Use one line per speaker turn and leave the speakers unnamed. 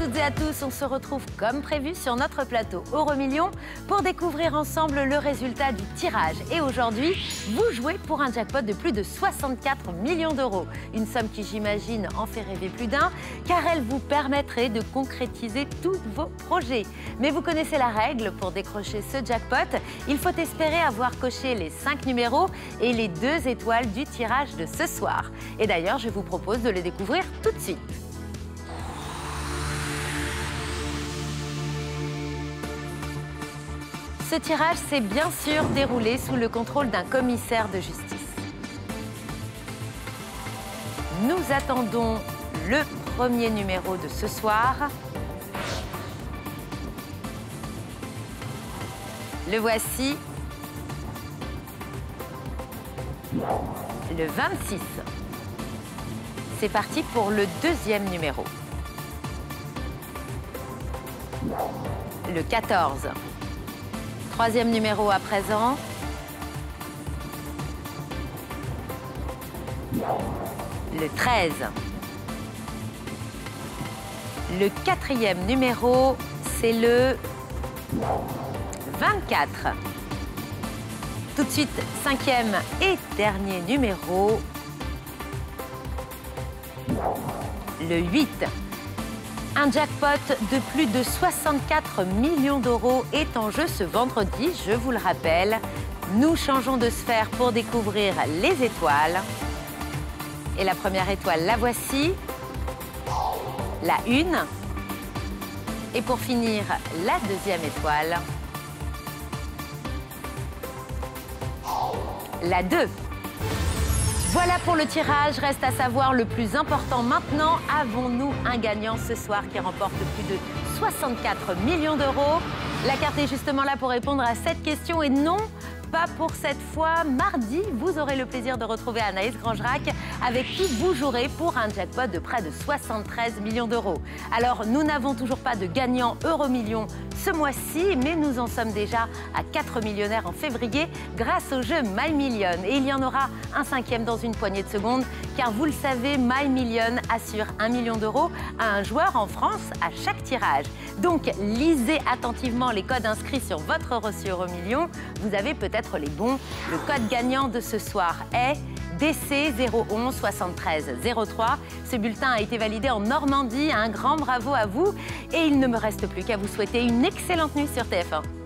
toutes et à tous, on se retrouve comme prévu sur notre plateau Euromillions pour découvrir ensemble le résultat du tirage. Et aujourd'hui, vous jouez pour un jackpot de plus de 64 millions d'euros. Une somme qui, j'imagine, en fait rêver plus d'un, car elle vous permettrait de concrétiser tous vos projets. Mais vous connaissez la règle, pour décrocher ce jackpot, il faut espérer avoir coché les 5 numéros et les 2 étoiles du tirage de ce soir. Et d'ailleurs, je vous propose de les découvrir tout de suite. Ce tirage s'est bien sûr déroulé sous le contrôle d'un commissaire de justice. Nous attendons le premier numéro de ce soir. Le voici. Le 26. C'est parti pour le deuxième numéro. Le 14. Troisième numéro à présent. Le 13. Le quatrième numéro, c'est le 24. Tout de suite, cinquième et dernier numéro, le 8. Un jackpot de plus de 64 millions d'euros est en jeu ce vendredi, je vous le rappelle. Nous changeons de sphère pour découvrir les étoiles. Et la première étoile, la voici. La 1. Et pour finir, la deuxième étoile. La 2. Voilà pour le tirage. Reste à savoir le plus important maintenant. Avons-nous un gagnant ce soir qui remporte plus de 64 millions d'euros? La carte est justement là pour répondre à cette question. Et non, pas pour cette fois. Mardi, vous aurez le plaisir de retrouver Anaïs Grangerac avec qui vous jouerez pour un jackpot de près de 73 millions d'euros. Alors, nous n'avons toujours pas de gagnant Euromillions ce mois-ci, mais nous en sommes déjà à 4 millionnaires en février grâce au jeu My Million. Et il y en aura un 5e dans une poignée de secondes, car vous le savez, My Million assure 1 million d'euros à un joueur en France à chaque tirage. Donc, lisez attentivement les codes inscrits sur votre reçu Euromillions. Vous avez peut-être les bons. Le code gagnant de ce soir est DC 011 73 03. Ce bulletin a été validé en Normandie. Un grand bravo à vous. Et il ne me reste plus qu'à vous souhaiter une excellente nuit sur TF1.